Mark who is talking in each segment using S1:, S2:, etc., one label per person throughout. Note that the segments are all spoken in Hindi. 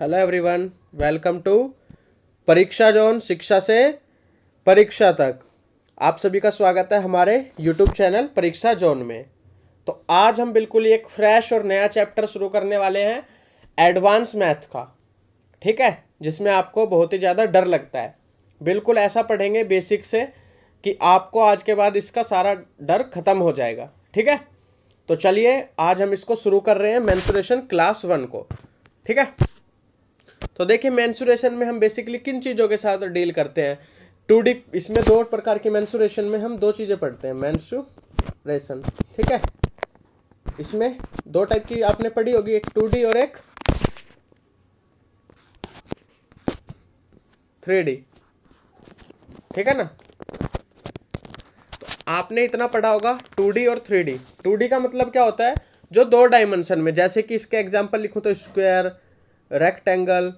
S1: हेलो एवरीवन, वेलकम टू परीक्षा जोन, शिक्षा से परीक्षा तक। आप सभी का स्वागत है हमारे यूट्यूब चैनल परीक्षा जोन में। तो आज हम बिल्कुल एक फ्रेश और नया चैप्टर शुरू करने वाले हैं एडवांस मैथ का, ठीक है, जिसमें आपको बहुत ही ज़्यादा डर लगता है। बिल्कुल ऐसा पढ़ेंगे बेसिक से कि आपको आज के बाद इसका सारा डर खत्म हो जाएगा, ठीक है। तो चलिए आज हम इसको शुरू कर रहे हैं मेंसुरेशन क्लास 1 को, ठीक है। तो देखिए मेंसुरेशन में हम बेसिकली किन चीज़ों के साथ डील करते हैं। 2D, इसमें दो प्रकार की मेंसुरेशन में हम दो चीज़ें पढ़ते हैं, मेंसुरेशन, ठीक है। इसमें दो टाइप की आपने पढ़ी होगी, एक 2D और एक 3D, ठीक है ना। तो आपने इतना पढ़ा होगा 2D और 3D। 2D का मतलब क्या होता है, जो दो डायमेंशन में, जैसे कि इसके एग्जांपल लिखूं तो स्क्वायर, रेक्टेंगल,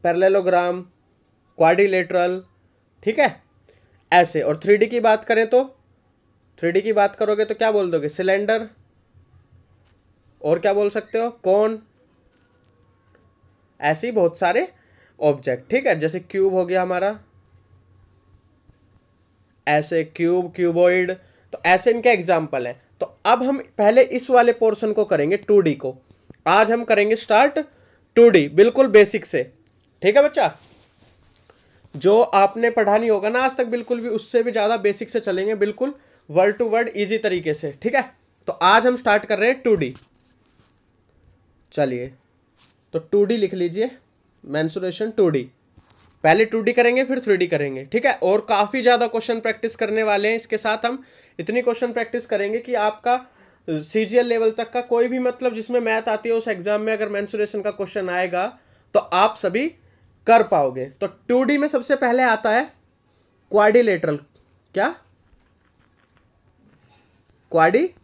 S1: पैरेललोग्राम, क्वाड्रिलेटरल, ठीक है, ऐसे। और 3D की बात करें तो 3D की बात करोगे तो क्या बोल दोगे, सिलेंडर, और क्या बोल सकते हो, कोन, ऐसे ही बहुत सारे ऑब्जेक्ट, ठीक है। जैसे क्यूब हो गया हमारा, ऐसे क्यूब, क्यूबॉइड, तो ऐसे इनके एग्जाम्पल हैं। तो अब हम पहले इस वाले पोर्शन को करेंगे 2D को। आज हम करेंगे स्टार्ट 2D बिल्कुल बेसिक से, ठीक है बच्चा। जो आपने पढ़ा नहीं होगा ना आज तक, बिल्कुल भी उससे भी ज़्यादा बेसिक से चलेंगे, बिल्कुल वर्ड टू वर्ड इजी तरीके से, ठीक है। तो आज हम स्टार्ट कर रहे हैं 2D। चलिए तो 2D लिख लीजिए, मेंसुरेशन 2D। पहले 2D करेंगे फिर 3D करेंगे, ठीक है। और काफ़ी ज़्यादा क्वेश्चन प्रैक्टिस करने वाले हैं इसके साथ। हम इतनी क्वेश्चन प्रैक्टिस करेंगे कि आपका CGL लेवल तक का कोई भी, मतलब जिसमें मैथ आती है, उस एग्जाम में अगर मेंसुरेशन का क्वेश्चन आएगा तो आप सभी कर पाओगे। तो 2D में सबसे पहले आता है क्वाड्रिलेटरल। क्या? क्वाड्रिलेटरल।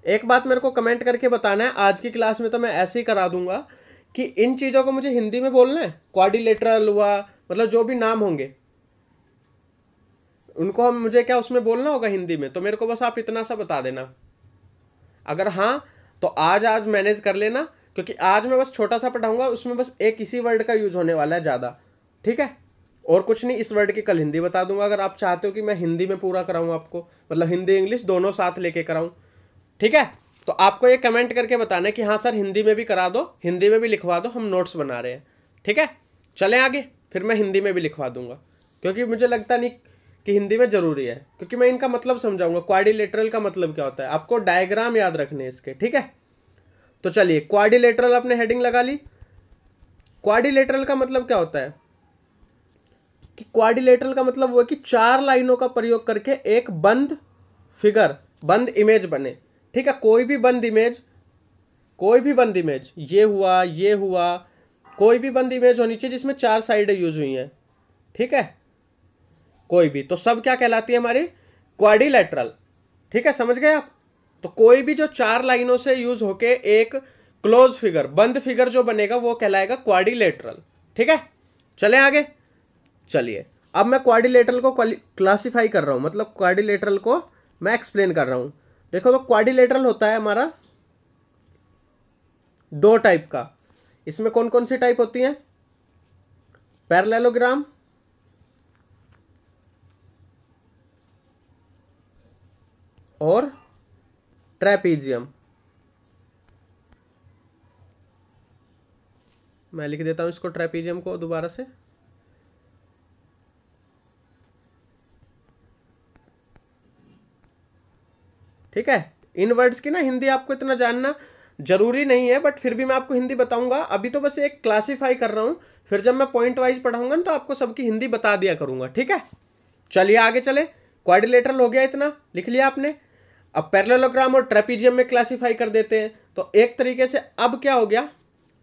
S1: एक बात मेरे को कमेंट करके बताना है, आज की क्लास में तो मैं ऐसे ही करा दूंगा कि इन चीज़ों को मुझे हिंदी में बोलना है। क्वाड्रिलेटरल हुआ, मतलब जो भी नाम होंगे उनको हम, मुझे क्या उसमें बोलना होगा हिंदी में, तो मेरे को बस आप इतना सा बता देना। अगर हाँ तो आज मैनेज कर लेना, क्योंकि आज मैं बस छोटा सा पढ़ाऊंगा, उसमें बस एक इसी वर्ड का यूज होने वाला है ज़्यादा, ठीक है, और कुछ नहीं। इस वर्ड की कल हिंदी बता दूंगा। अगर आप चाहते हो कि मैं हिंदी में पूरा कराऊँ आपको, मतलब हिंदी इंग्लिश दोनों साथ लेके कराऊँ, ठीक है, तो आपको ये कमेंट करके बताना है कि हाँ सर हिंदी में भी करा दो, हिंदी में भी लिखवा दो, हम नोट्स बना रहे हैं, ठीक है। चलें आगे, फिर मैं हिंदी में भी लिखवा दूंगा, क्योंकि मुझे लगता नहीं कि हिंदी में ज़रूरी है, क्योंकि मैं इनका मतलब समझाऊंगा। क्वाड्रिलेटरल का मतलब क्या होता है, आपको डायग्राम याद रखने हैं इसके, ठीक है। तो चलिए क्वाड्रिलेटरल आपने हेडिंग लगा ली। क्वाड्रिलेटरल का मतलब क्या होता है कि क्वाड्रिलेटरल का मतलब वो है कि चार लाइनों का प्रयोग करके एक बंद फिगर, बंद इमेज बने, ठीक है। कोई भी बंद इमेज, ये हुआ, कोई भी बंद इमेज होनी चाहिए जिसमें चार साइडें यूज हुई हैं, ठीक है, कोई भी, तो सब क्या कहलाती है हमारी, क्वाड्रिलेटरल, ठीक है, समझ गए आप। तो कोई भी जो चार लाइनों से यूज होके एक क्लोज फिगर, बंद फिगर जो बनेगा वो कहलाएगा क्वाड्रिलेटरल, ठीक है। चले आगे। चलिए अब मैं क्वाड्रिलेटरल को क्लासिफाई कर रहा हूं, मतलब क्वाड्रिलेटरल को मैं एक्सप्लेन कर रहा हूं। देखो तो क्वाड्रिलेटरल होता है हमारा दो टाइप का। इसमें कौन कौन सी टाइप होती है, पैरेललोग्राम और ट्रेपीजियम। मैं लिख देता हूं इसको, ट्रेपीजियम को दोबारा से। ठीक है, इन वर्ड्स की ना हिंदी आपको इतना जानना जरूरी नहीं है, बट फिर भी मैं आपको हिंदी बताऊंगा। अभी तो बस एक क्लासिफाई कर रहा हूं, फिर जब मैं पॉइंट वाइज पढ़ाऊंगा ना तो आपको सबकी हिंदी बता दिया करूंगा, ठीक है। चलिए आगे चले। क्वाड्रिलेटरल हो गया, इतना लिख लिया आपने। अब पैरेललोग्राम और ट्रेपीजियम में क्लासिफाई कर देते हैं, तो एक तरीके से अब क्या हो गया,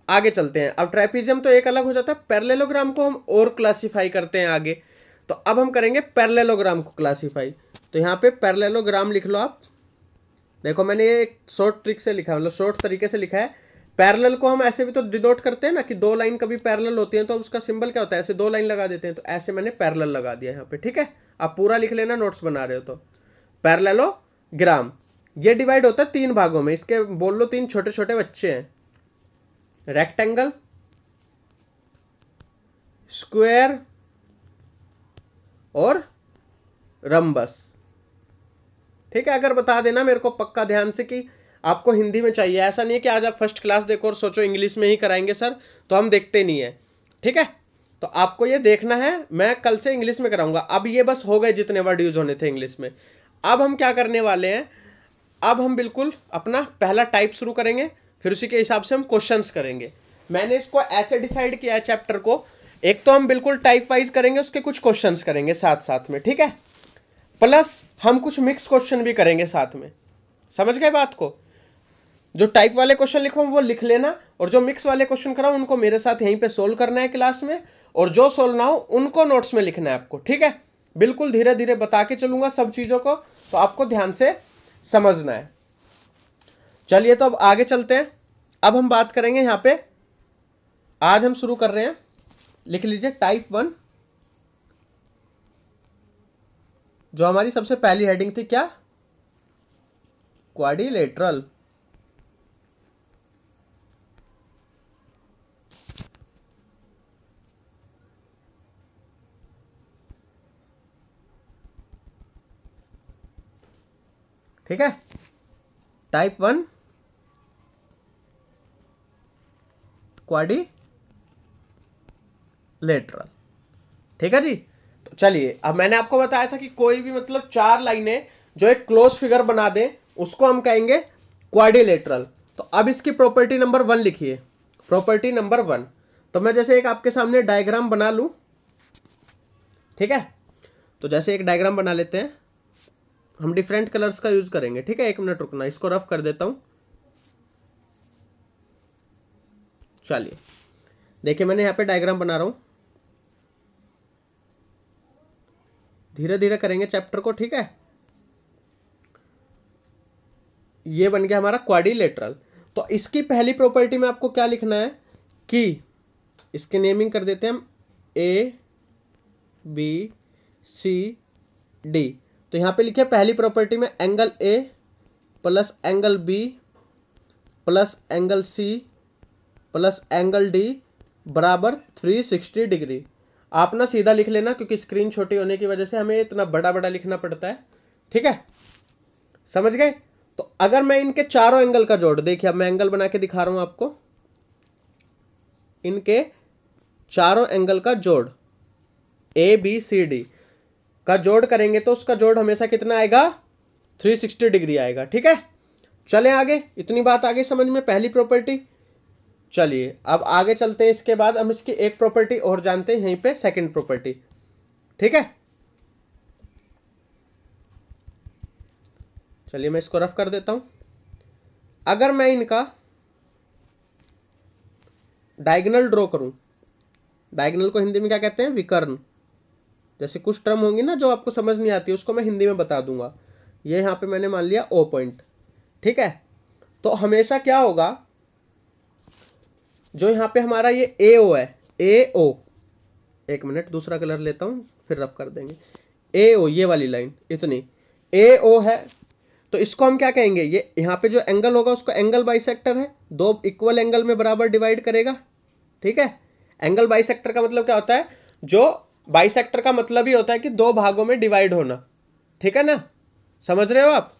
S1: आगे चलते हैं। अब ट्रेपीजियम तो एक अलग हो जाता है, पैरेललोग्राम को हम और क्लासिफाई करते हैं आगे। तो अब हम करेंगे पैरेललोग्राम को क्लासिफाई। तो यहाँ पे पैरेललोग्राम लिख लो आप। देखो मैंने ये एक शॉर्ट ट्रिक से लिखा है, मतलब शॉर्ट तरीके से लिखा है। पैरेलल को हम ऐसे भी तो डिनोट करते हैं ना, कि दो लाइन कभी पैरेलल होती हैं तो उसका सिंबल क्या होता है, ऐसे दो लाइन लगा देते हैं, तो ऐसे मैंने पैरेलल लगा दिया यहाँ पे, ठीक है। आप पूरा लिख लेना, नोट्स बना रहे हो तो। पैरेललोग्राम, ये डिवाइड होता है 3 भागों में, इसके बोल लो 3 छोटे छोटे बच्चे हैं, रेक्टेंगल, स्क्वायर और रम्बस। ठीक है, अगर बता देना मेरे को पक्का ध्यान से कि आपको हिंदी में चाहिए, ऐसा नहीं है कि आज आप फर्स्ट क्लास देखो और सोचो इंग्लिश में ही कराएंगे सर, तो हम देखते नहीं है। ठीक है, तो आपको ये देखना है, मैं कल से इंग्लिश में कराऊंगा। अब ये बस हो गए जितने वर्ड यूज होने थे इंग्लिश में। अब हम क्या करने वाले हैं, अब हम बिल्कुल अपना पहला टाइप शुरू करेंगे, फिर उसी के हिसाब से हम क्वेश्चंस करेंगे। मैंने इसको ऐसे डिसाइड किया है चैप्टर को, एक तो हम बिल्कुल टाइप वाइज करेंगे, उसके कुछ क्वेश्चंस करेंगे साथ साथ में, ठीक है, प्लस हम कुछ मिक्स क्वेश्चन भी करेंगे साथ में। समझ गए बात को? जो टाइप वाले क्वेश्चन लिखो वो लिख लेना, और जो मिक्स वाले क्वेश्चन कराओ उनको मेरे साथ यहीं पे सोल्व करना है क्लास में, और जो सोल्व ना हो उनको नोट्स में लिखना है आपको। ठीक है, बिल्कुल धीरे धीरे बता के चलूंगा सब चीज़ों को, तो आपको ध्यान से समझना है। चलिए तो अब आगे चलते हैं। अब हम बात करेंगे यहाँ पे, आज हम शुरू कर रहे हैं, लिख लीजिए टाइप 1, जो हमारी सबसे पहली हेडिंग थी क्या, क्वाड्रिलेटरल। ठीक है, टाइप 1 क्वाड्रिलेटरल। ठीक है जी, तो चलिए, अब मैंने आपको बताया था कि कोई भी मतलब 4 लाइनें जो एक क्लोज फिगर बना दें उसको हम कहेंगे क्वाड्रिलेटरल। तो अब इसकी प्रॉपर्टी नंबर 1 लिखिए, प्रॉपर्टी नंबर 1। तो मैं जैसे एक आपके सामने डायग्राम बना लूं, ठीक है, तो जैसे एक डायग्राम बना लेते हैं, हम डिफरेंट कलर्स का यूज करेंगे। ठीक है, 1 मिनट रुकना, इसको रफ कर देता हूं। चलिए देखिए, मैंने यहाँ पे डायग्राम बना रहा हूं, धीरे धीरे करेंगे चैप्टर को। ठीक है, ये बन गया हमारा क्वाड्रिलेटरल। तो इसकी पहली प्रॉपर्टी में आपको क्या लिखना है कि इसके नेमिंग कर देते हैं हम ABCD। तो यहाँ पे लिखे पहली प्रॉपर्टी में angle A plus angle B plus angle C plus angle D बराबर 360 डिग्री। आप ना सीधा लिख लेना, क्योंकि स्क्रीन छोटी होने की वजह से हमें इतना बड़ा बड़ा लिखना पड़ता है। ठीक है, समझ गए? तो अगर मैं इनके चारों एंगल का जोड़, देखिए अब मैं एंगल बना के दिखा रहा हूं आपको, इनके चारों एंगल का जोड़ ABCD का जोड़ करेंगे तो उसका जोड़ हमेशा कितना आएगा, 360 डिग्री आएगा। ठीक है, चले आगे, इतनी बात आगे समझ में, पहली प्रॉपर्टी। चलिए अब आगे चलते हैं, इसके बाद हम इसकी एक प्रॉपर्टी और जानते हैं यहीं पे, सेकंड प्रॉपर्टी। ठीक है, चलिए मैं इसको रफ कर देता हूं। अगर मैं इनका डायगोनल ड्रॉ करूं, डायगोनल को हिंदी में क्या कहते हैं, विकर्ण। जैसे कुछ टर्म होंगी ना जो आपको समझ नहीं आती, उसको मैं हिंदी में बता दूंगा। ये यहाँ पे मैंने मान लिया O पॉइंट। ठीक है, तो हमेशा क्या होगा, जो यहाँ पे हमारा ये AO है, AO, 1 मिनट दूसरा कलर लेता हूँ फिर रफ कर देंगे। AO ये वाली लाइन इतनी AO है, तो इसको हम क्या कहेंगे, ये यहाँ पे जो एंगल होगा उसको एंगल बाइसेक्टर है, 2 इक्वल एंगल में बराबर डिवाइड करेगा। ठीक है, एंगल बाइसेक्टर का मतलब क्या होता है, जो बाइसेक्टर का मतलब ही होता है कि 2 भागों में डिवाइड होना। ठीक है ना, समझ रहे हो आप?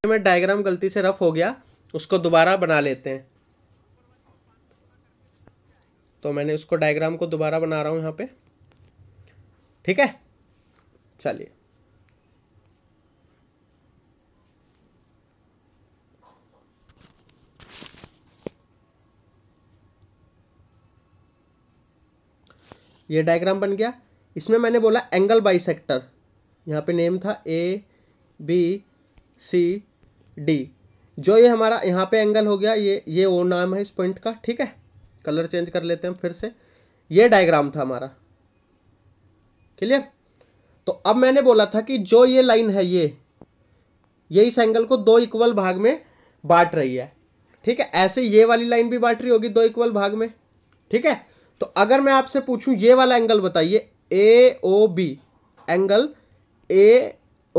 S1: मैं डायग्राम गलती से रफ हो गया, उसको दोबारा बना लेते हैं। तो मैंने उसको डायग्राम को दोबारा बना रहा हूं यहां पे। ठीक है, चलिए ये डायग्राम बन गया। इसमें मैंने बोला एंगल बाइसेक्टर, यहाँ पे नेम था ABCD। जो ये हमारा यहाँ पे एंगल हो गया, ये वो नाम है इस पॉइंट का। ठीक है, कलर चेंज कर लेते हैं हम फिर से। ये डायग्राम था हमारा, क्लियर? तो अब मैंने बोला था कि जो ये लाइन है, ये इस एंगल को 2 इक्वल भाग में बांट रही है। ठीक है, ऐसे ये वाली लाइन भी बांट रही होगी 2 इक्वल भाग में। ठीक है, तो अगर मैं आपसे पूछूं ये वाला एंगल बताइए, AOB, एंगल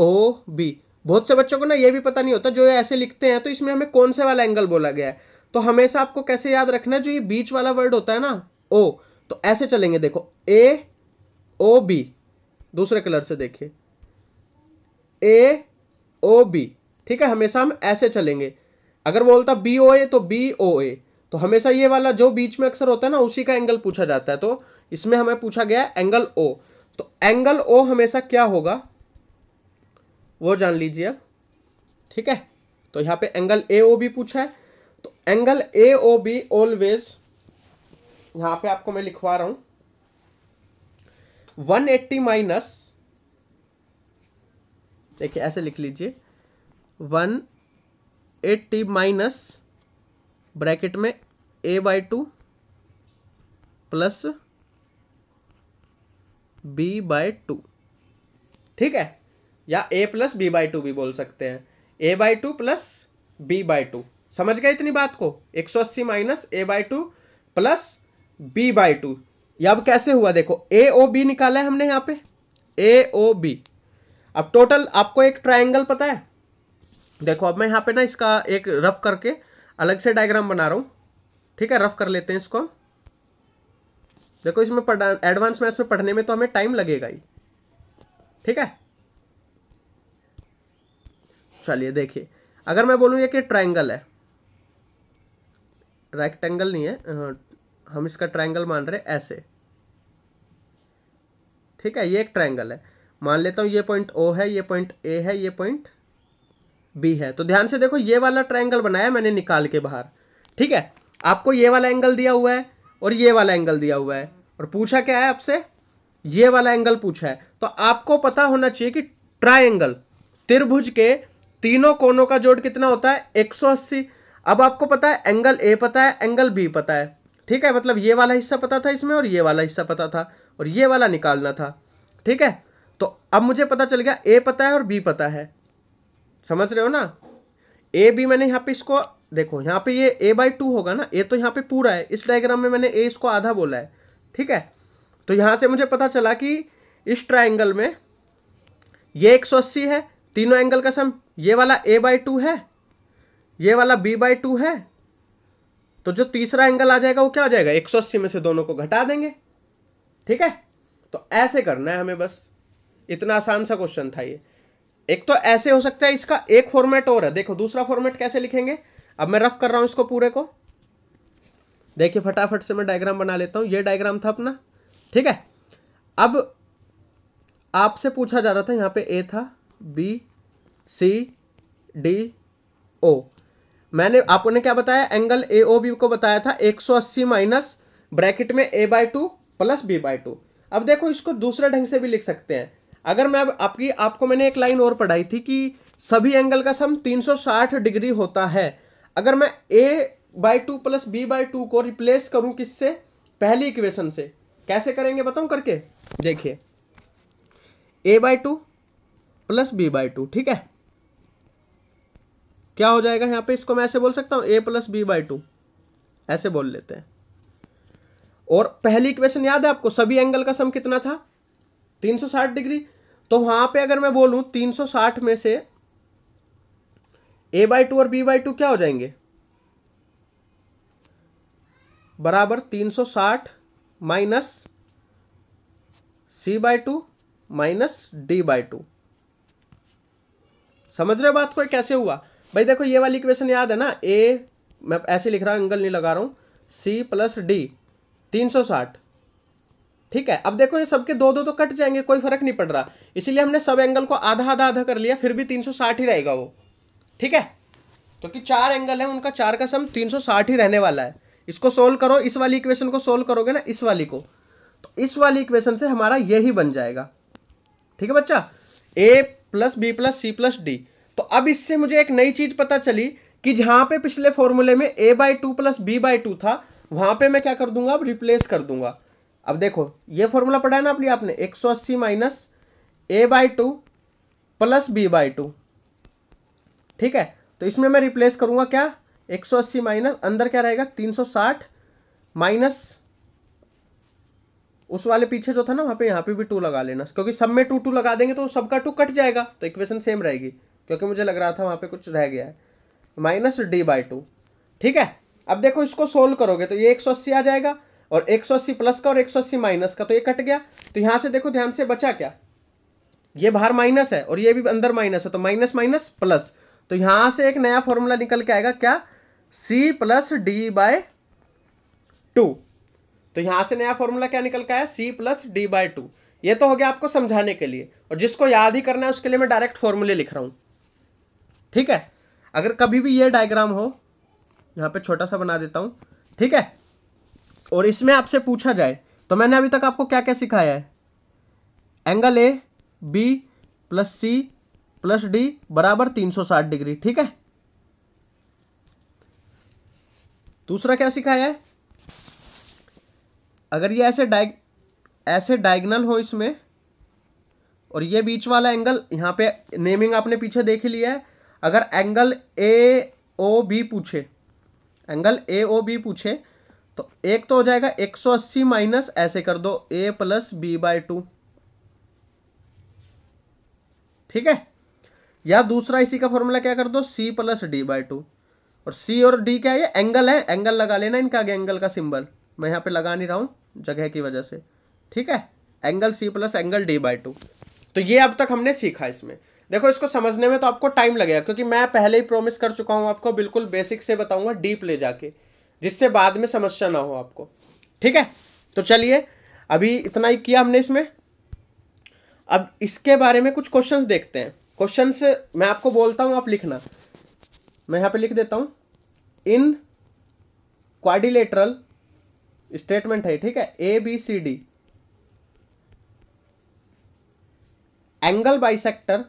S1: ओ बी। बहुत से बच्चों को ना ये भी पता नहीं होता, जो ये ऐसे लिखते हैं तो इसमें हमें कौन से वाला एंगल बोला गया है। तो हमेशा आपको कैसे याद रखना है, जो ये बीच वाला वर्ड होता है ना ओ, तो ऐसे चलेंगे। देखो ए ओ बी, दूसरे कलर से देखिए, ए ओ बी, ठीक है, हमेशा हम ऐसे चलेंगे। अगर बोलता बी ओ ए तो बी ओ ए, तो हमेशा ये वाला जो बीच में अक्सर होता है ना उसी का एंगल पूछा जाता है। तो इसमें हमें पूछा गया है एंगल ओ, तो एंगल ओ हमेशा क्या होगा वो जान लीजिए अब, ठीक है। तो यहाँ पे एंगल ए ओ बी पूछा है, तो angle A O B always, यहाँ पे आपको मैं लिखवा रहा हूं 180 माइनस, देखिए ऐसे लिख लीजिए 180 माइनस ब्रैकेट में a/2 प्लस b/2, ठीक है, या a प्लस b/2 भी बोल सकते हैं, a/2 प्लस b/2। समझ गए इतनी बात को? 180 माइनस a/2 प्लस b/2। ये अब कैसे हुआ, देखो ए ओ बी निकाला है हमने यहाँ पे, ए ओ बी। अब टोटल आपको एक ट्रायंगल पता है, देखो अब मैं यहाँ पे ना इसका एक रफ करके अलग से डायग्राम बना रहा हूँ, ठीक है, रफ कर लेते हैं इसको। देखो इसमें एडवांस मैथ्स में पढ़ने में तो हमें टाइम लगेगा ही, ठीक है। चलिए देखिए, अगर मैं बोलूँ ये कि ट्रायंगल है, रेक्टेंगल नहीं है, हम इसका ट्रायंगल मान रहे ऐसे, ठीक है, ये एक ट्रायंगल है। मान लेता हूँ ये पॉइंट ओ है, ये पॉइंट ए है, ये पॉइंट बी है। तो ध्यान से देखो, ये वाला ट्रायंगल बनाया मैंने निकाल के बाहर, ठीक है। आपको ये वाला एंगल दिया हुआ है और ये वाला एंगल दिया हुआ है, और पूछा क्या है आपसे, ये वाला एंगल पूछा है। तो आपको पता होना चाहिए कि ट्रायंगल, त्रिभुज के तीनों कोनों का जोड़ कितना होता है, 180। अब आपको पता है एंगल ए पता है, एंगल बी पता है, ठीक है, मतलब ये वाला हिस्सा पता था इसमें और ये वाला हिस्सा पता था, और ये वाला निकालना था, ठीक है। तो अब मुझे पता चल गया ए पता है और बी पता है, समझ रहे हो ना। ए बी मैंने यहाँ पे इसको देखो, यहाँ पे ये a/2 होगा ना, ए तो यहाँ पे पूरा है, इस डायग्राम में मैंने ए इसको आधा बोला है, ठीक है। तो यहाँ से मुझे पता चला कि इस ट्रायंगल में ये 180 है, तीनों एंगल का सम, ये वाला a/2 है, ये वाला b/2 है, तो जो तीसरा एंगल आ जाएगा वो क्या हो जाएगा, 180 में से दोनों को घटा देंगे, ठीक है। तो ऐसे करना है हमें, बस इतना आसान सा क्वेश्चन था ये। एक तो ऐसे हो सकता है, इसका एक फॉर्मेट और है, देखो दूसरा फॉर्मेट कैसे लिखेंगे। अब मैं रफ कर रहा हूं इसको पूरे को, देखिए फटाफट से मैं डायग्राम बना लेता हूं। ये डायग्राम था अपना, ठीक है। अब आपसे पूछा जा रहा था, यहाँ पे ए था, बी सी डी ओ, मैंने आपने क्या बताया, एंगल ए ओ बी को बताया था 180 माइनस ब्रैकेट में a/2 प्लस b/2। अब देखो इसको दूसरे ढंग से भी लिख सकते हैं। अगर मैं आपको मैंने एक लाइन और पढ़ाई थी कि सभी एंगल का सम 360 डिग्री होता है। अगर मैं a/2 प्लस b/2 को रिप्लेस करूं किससे, पहली इक्वेशन से, कैसे करेंगे बताऊं करके, देखिए a/2 प्लस b/2, ठीक है, क्या हो जाएगा यहाँ पे, इसको मैं ऐसे बोल सकता हूँ a प्लस b/2, ऐसे बोल लेते हैं। और पहली इक्वेशन याद है आपको, सभी एंगल का सम कितना था, 360 डिग्री। तो वहां पे अगर मैं बोलूं 360 में से a/2 और b/2 क्या हो जाएंगे, बराबर 360 माइनस c/2 माइनस d/2। समझ रहे हो बात को, कैसे हुआ भाई। देखो ये वाली इक्वेशन याद है ना, ए मैं ऐसे लिख रहा हूं, एंगल नहीं लगा रहा हूं, c प्लस डी 360, ठीक है। अब देखो ये सबके दो दो तो कट जाएंगे, कोई फर्क नहीं पड़ रहा, इसीलिए हमने सब एंगल को आधा आधा आधा कर लिया, फिर भी 360 ही रहेगा वो, ठीक है। क्योंकि चार एंगल है, उनका चार का सम 360 ही रहने वाला है। इसको सोल्व करो, इस वाली इक्वेशन को सोल्व करोगे ना, इस वाली को, तो इस वाली इक्वेशन से हमारा यही बन जाएगा, ठीक है बच्चा, a plus B plus C plus D. तो अब इससे मुझे एक नई चीज पता चली कि जहां पे पिछले फॉर्मूले में a/2 प्लस b/2 था, वहां पे मैं क्या कर दूंगा, अब रिप्लेस कर दूंगा। अब देखो ये फॉर्मूला पढ़ा है ना अपनी आपने, 180 माइनस a/2 प्लस b/2, ठीक है। तो इसमें मैं रिप्लेस करूंगा क्या, 180 माइनस अंदर क्या रहेगा 360 माइनस उस वाले पीछे जो था ना वहाँ पे, यहाँ पे भी 2 लगा लेना, क्योंकि सब में 2 लगा देंगे तो सबका 2 कट जाएगा, तो इक्वेशन सेम रहेगी, क्योंकि मुझे लग रहा था वहाँ पे कुछ रह गया है। -d/2, ठीक है। अब देखो इसको सोल्व करोगे तो ये 180 आ जाएगा, और 180 प्लस का और 180 माइनस का, तो ये कट गया। तो यहाँ से देखो ध्यान से बचा क्या, ये बाहर माइनस है और ये भी अंदर माइनस है, तो माइनस माइनस प्लस, तो यहाँ से एक नया फॉर्मूला निकल के आएगा क्या, c + d/2। तो यहाँ से नया फॉर्मूला क्या निकल के आया, c + d/2। ये तो हो गया आपको समझाने के लिए, और जिसको याद ही करना है उसके लिए मैं डायरेक्ट फॉर्मूले लिख रहा हूँ, ठीक है। अगर कभी भी ये डायग्राम हो, यहाँ पे छोटा सा बना देता हूँ, ठीक है, और इसमें आपसे पूछा जाए, तो मैंने अभी तक आपको क्या क्या सिखाया है, angle A B plus C plus D बराबर 360 डिग्री, ठीक है। दूसरा क्या सिखाया है, अगर ये ऐसे डायगोनल हो इसमें, और ये बीच वाला एंगल, यहाँ पे नेमिंग आपने पीछे देख लिया है, अगर एंगल ए ओ बी पूछे, तो एक तो हो जाएगा 180 माइनस ऐसे कर दो a + b/2, ठीक है। या दूसरा इसी का फॉर्मूला क्या कर दो, c + d/2, और c और d क्या है, ये एंगल है, एंगल लगा लेना इनका आगे एंगल का सिंबल, मैं यहाँ पे लगा नहीं रहा हूँ जगह की वजह से, ठीक है। Angle c + angle d/2। तो ये अब तक हमने सीखा। इसमें देखो, इसको समझने में तो आपको टाइम लगेगा, क्योंकि मैं पहले ही प्रॉमिस कर चुका हूँ आपको, बिल्कुल बेसिक से बताऊंगा डीप ले जाके, जिससे बाद में समस्या ना हो आपको, ठीक है। तो चलिए, अभी इतना ही किया हमने इसमें। अब इसके बारे में कुछ क्वेश्चंस देखते हैं। क्वेश्चंस मैं आपको बोलता हूं, आप लिखना। मैं यहाँ पे लिख देता हूं, इन क्वाड्रिलेटरल स्टेटमेंट है, ठीक है, ABCD एंगल बाइसेक्टर,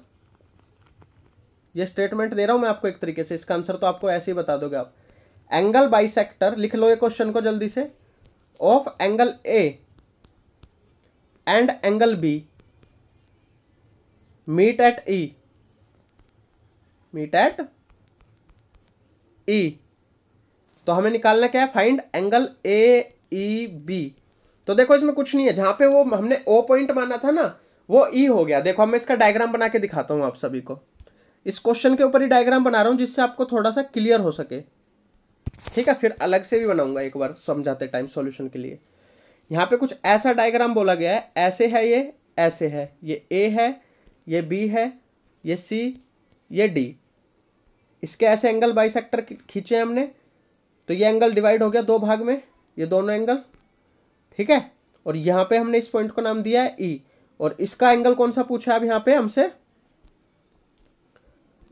S1: ये स्टेटमेंट दे रहा हूं मैं आपको एक तरीके से, इसका आंसर तो आपको ऐसे ही बता दोगे आप। एंगल बाइसेक्टर, लिख लो ये क्वेश्चन को जल्दी से, of angle A and angle B meet at E। तो हमें निकालना क्या है, फाइंड एंगल AEB। तो देखो इसमें कुछ नहीं है, जहां पे वो हमने O पॉइंट माना था ना, वो E हो गया। देखो मैं इसका डायग्राम बना के दिखाता हूं आप सभी को, इस क्वेश्चन के ऊपर ही डायग्राम बना रहा हूं जिससे आपको थोड़ा सा क्लियर हो सके, ठीक है। फिर अलग से भी बनाऊंगा एक बार समझाते टाइम सॉल्यूशन के लिए। यहाँ पे कुछ ऐसा डायग्राम बोला गया है, ऐसे है ये, ऐसे है, ये A है, ये B है, ये C, ये D। इसके ऐसे एंगल बाइसेक्टर खींचे हमने, तो ये एंगल डिवाइड हो गया 2 भाग में, ये दोनों एंगल, ठीक है। और यहाँ पे हमने इस पॉइंट को नाम दिया है E, और इसका एंगल कौन सा पूछा है अब यहाँ पे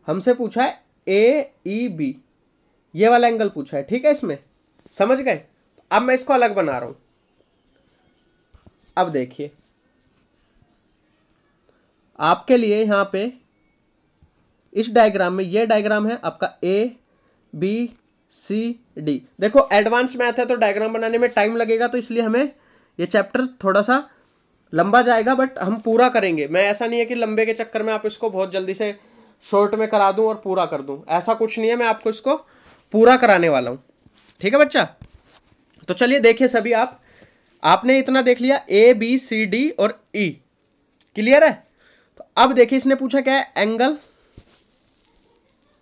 S1: हमसे पूछा है AEB, ये वाला एंगल पूछा है, ठीक है। इसमें समझ गए। अब मैं इसको अलग बना रहा हूं। अब देखिए आपके लिए यहाँ पे इस डायग्राम में, ये डायग्राम है आपका ABCD। देखो एडवांस मैथ है तो डायग्राम बनाने में टाइम लगेगा, तो इसलिए हमें ये चैप्टर थोड़ा सा लंबा जाएगा, बट हम पूरा करेंगे। मैं ऐसा नहीं है कि लंबे के चक्कर में आप इसको बहुत जल्दी से शॉर्ट में करा दूं और पूरा कर दूं, ऐसा कुछ नहीं है। मैं आपको इसको पूरा कराने वाला हूं, ठीक है बच्चा। तो चलिए देखिए सभी, आपने इतना देख लिया, ABCD और E क्लियर है। तो अब देखिए इसने पूछा क्या है, एंगल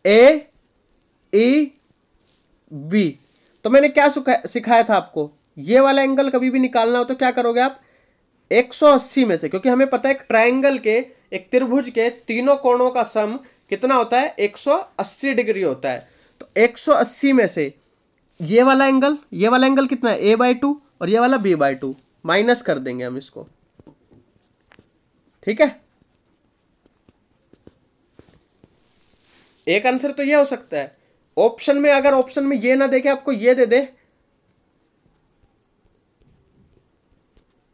S1: AEB। तो मैंने क्या सिखाया था आपको, ये वाला एंगल कभी भी निकालना हो तो क्या करोगे आप, 180 में से, क्योंकि हमें पता है एक ट्रायंगल के, एक त्रिभुज के तीनों कोणों का सम कितना होता है, 180 डिग्री होता है। तो 180 में से ये वाला एंगल कितना है, A/2, और ये वाला B/2, माइनस कर देंगे हम इसको, ठीक है। एक आंसर तो ये हो सकता है ऑप्शन में, अगर ऑप्शन में ये ना देके आपको ये दे दे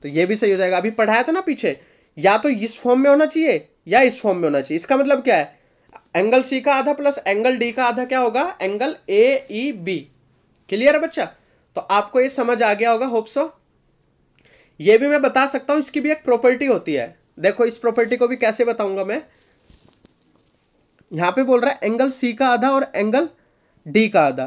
S1: तो ये भी सही हो जाएगा। अभी पढ़ाया था ना पीछे, या तो इस फॉर्म में होना चाहिए या इस फॉर्म में होना चाहिए। इसका मतलब क्या है, एंगल C का आधा प्लस एंगल D का आधा क्या होगा, एंगल AEB। क्लियर है बच्चा। तो आपको ये समझ आ गया होगा, होप सो। ये भी मैं बता सकता हूं, इसकी भी एक प्रॉपर्टी होती है। देखो इस प्रॉपर्टी को भी कैसे बताऊंगा मैं। यहां पे बोल रहा है एंगल C का आधा और एंगल D का आधा,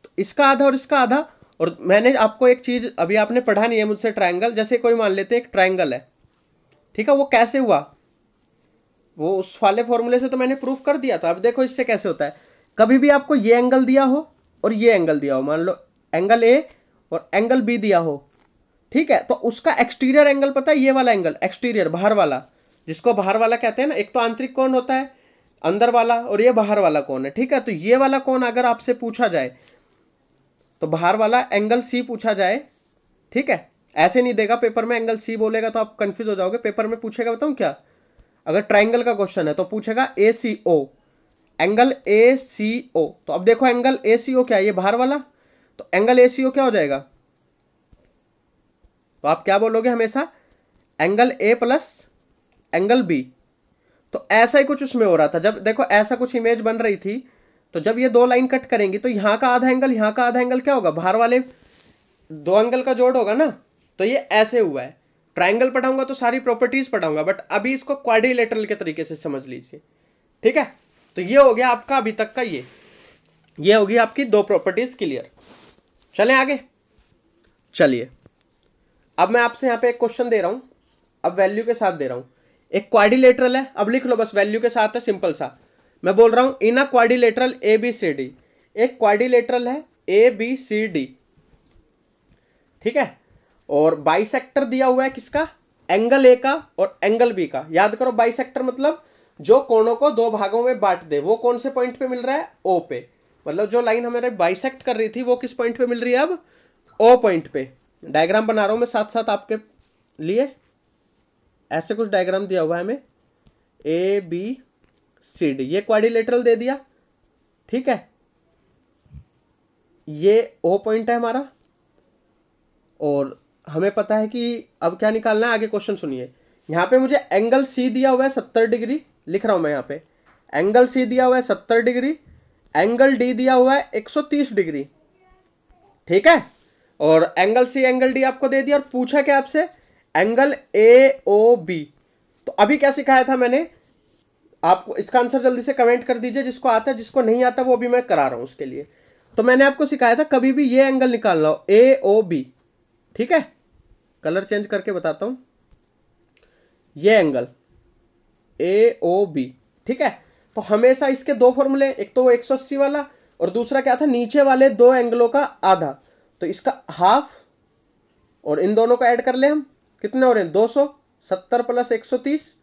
S1: तो इसका आधा और इसका आधा और मैंने आपको एक चीज़ अभी आपने पढ़ा नहीं है मुझसे, ट्रायंगल। जैसे कोई मान लेते हैं एक ट्रायंगल है, ठीक है, वो कैसे हुआ, वो उस वाले फॉर्मूले से तो मैंने प्रूफ कर दिया था। अब देखो इससे कैसे होता है, कभी भी आपको ये एंगल दिया हो और ये एंगल दिया हो, मान लो एंगल ए और एंगल बी दिया हो, ठीक है, तो उसका एक्सटीरियर एंगल पता है, ये वाला एंगल एक्सटीरियर, बाहर वाला, जिसको बाहर वाला कहते हैं ना, एक तो आंतरिक कोण होता है अंदर वाला और ये बाहर वाला कोण है, ठीक है। तो ये वाला कोण अगर आपसे पूछा जाए तो बाहर वाला एंगल सी पूछा जाए, ठीक है, ऐसे नहीं देगा पेपर में, एंगल सी बोलेगा तो आप कंफ्यूज हो जाओगे। पेपर में पूछेगा बताऊं क्या, अगर ट्राइंगल का क्वेश्चन है तो पूछेगा ए सी ओ, एंगल ए सी ओ। तो अब देखो एंगल ए सी ओ क्या है, ये बाहर वाला, तो एंगल ए सी ओ क्या हो जाएगा, तो आप क्या बोलोगे हमेशा, angle A plus angle B. तो ऐसा ही कुछ उसमें हो रहा था, जब देखो ऐसा कुछ इमेज बन रही थी, तो जब ये दो लाइन कट करेंगी तो यहाँ का आधा एंगल, यहाँ का आधा एंगल क्या होगा, बाहर वाले दो एंगल का जोड़ होगा ना। तो ये ऐसे हुआ है। ट्राइंगल पढ़ाऊंगा तो सारी प्रॉपर्टीज पढ़ाऊंगा, बट अभी इसको क्वाड्रिलेटरल के तरीके से समझ लीजिए, ठीक है। तो ये हो गया आपका अभी तक का, ये होगी आपकी दो प्रॉपर्टीज क्लियर। चलें आगे, चलिए अब मैं आपसे यहाँ पे एक क्वेश्चन दे रहा हूँ, अब वैल्यू के साथ दे रहा हूँ। एक क्वाड्रिलेटरल है, अब लिख लो बस, वैल्यू के साथ है, सिंपल सा। मैं बोल रहा हूँ in a quadrilateral A B C D, एक क्वाड्रिलेटरल है ए बी सी डी, ठीक है, और बाइसेक्टर दिया हुआ है किसका, एंगल ए का और एंगल बी का। याद करो बाइसेक्टर मतलब जो कोणों को दो भागों में बांट दे, वो कौन से पॉइंट पे मिल रहा है, ओ पे। मतलब जो लाइन हमें बाइसेक्ट कर रही थी वो किस पॉइंट पे मिल रही है, अब ओ पॉइंट पे। डायग्राम बना रहा हूं मैं साथ साथ आपके लिए, ऐसे कुछ डायग्राम दिया हुआ है हमें, ए बी सी डी, ये क्वाड्रिलेटरल दे दिया, ठीक है, ये ओ पॉइंट है हमारा, और हमें पता है कि अब क्या निकालना है, आगे क्वेश्चन सुनिए। यहाँ पे मुझे एंगल सी दिया हुआ है 70 डिग्री, लिख रहा हूँ मैं यहाँ पे, एंगल सी दिया हुआ है 70 डिग्री, एंगल डी दिया हुआ है 130 डिग्री, ठीक है, और एंगल सी एंगल डी आपको दे दिया, और पूछा क्या आपसे, एंगल ए ओ बी। तो अभी क्या सिखाया था मैंने आपको, इसका आंसर जल्दी से कमेंट कर दीजिए, जिसको आता है, जिसको नहीं आता वो भी मैं करा रहा हूं उसके लिए। तो मैंने आपको सिखाया था कभी भी ये एंगल निकालना हो, ए ओ बी, ठीक है, कलर चेंज करके बताता हूं, ये एंगल ए ओ बी, ठीक है। तो हमेशा इसके दो फॉर्मूले, एक तो वो 180 वाला, और दूसरा क्या था, नीचे वाले दो एंगलों का आधा, तो इसका हाफ, और इन दोनों को ऐड कर ले हम, कितने हो रहे हैं, 270 प्लस 130,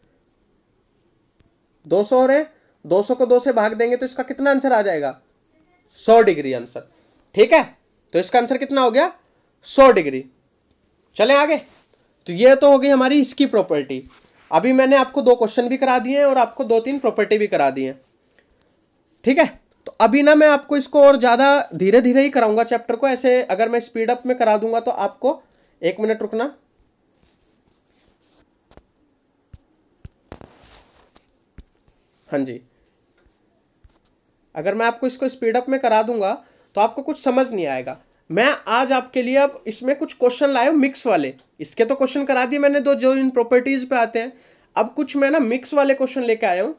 S1: 200 हो रहे हैं, 200 को 2 से भाग देंगे तो इसका कितना आंसर आ जाएगा, 100 डिग्री आंसर, ठीक है। तो इसका आंसर कितना हो गया, 100 डिग्री। चलें आगे, तो ये तो हो गई हमारी इसकी प्रॉपर्टी। अभी मैंने आपको दो क्वेश्चन भी करा दिए हैं और आपको 2-3 प्रॉपर्टी भी करा दी है, ठीक है। तो अभी ना मैं आपको इसको और ज़्यादा धीरे धीरे ही कराऊंगा चैप्टर को, ऐसे अगर मैं स्पीड अप में करा दूंगा तो आपको, एक मिनट रुकना, हाँ जी, अगर मैं आपको इसको स्पीड अप में करा दूंगा तो आपको कुछ समझ नहीं आएगा। मैं आज आपके लिए अब इसमें कुछ क्वेश्चन लाया हूं मिक्स वाले, इसके तो क्वेश्चन करा दिए मैंने दो जो इन प्रॉपर्टीज पे आते हैं, अब कुछ मैं ना मिक्स वाले क्वेश्चन लेके आया हूं,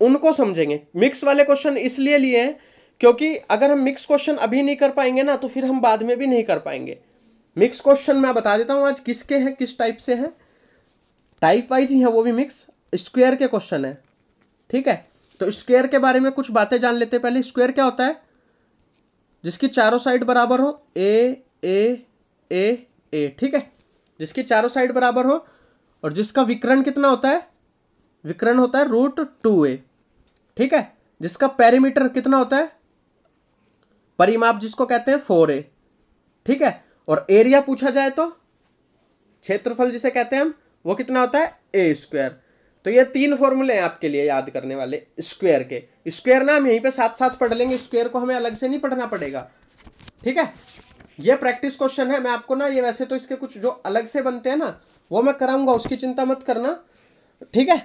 S1: उनको समझेंगे। मिक्स वाले क्वेश्चन इसलिए लिए हैं क्योंकि अगर हम मिक्स क्वेश्चन अभी नहीं कर पाएंगे ना तो फिर हम बाद में भी नहीं कर पाएंगे। मिक्स क्वेश्चन मैं बता देता हूँ आज किसके हैं, किस टाइप से हैं, टाइप वाइज ही है वो भी मिक्स, स्क्वायर के क्वेश्चन है, ठीक है। तो स्क्वायर के बारे में कुछ बातें जान लेते हैं पहले। स्क्वायर क्या होता है, जिसकी चारों साइड बराबर हो, ए ए ए ए, ठीक है, जिसकी चारों साइड बराबर हो, और जिसका विकर्ण कितना होता है, विकर्ण होता है √2a, ठीक है, जिसका पेरीमीटर कितना होता है, परिमाप जिसको कहते हैं 4a, ठीक है, और एरिया पूछा जाए तो क्षेत्रफल जिसे कहते हैं हम, वो कितना होता है, ए स्क्वायर। तो ये 3 फॉर्मूले हैं आपके लिए याद करने वाले स्क्वायर के। स्क्वायर ना हम यहीं पे साथ साथ पढ़ लेंगे, स्क्वायर को हमें अलग से नहीं पढ़ना पड़ेगा, ठीक है। ये प्रैक्टिस क्वेश्चन है, मैं आपको ना ये वैसे तो इसके कुछ जो अलग से बनते हैं ना वो मैं कराऊंगा, उसकी चिंता मत करना, ठीक है।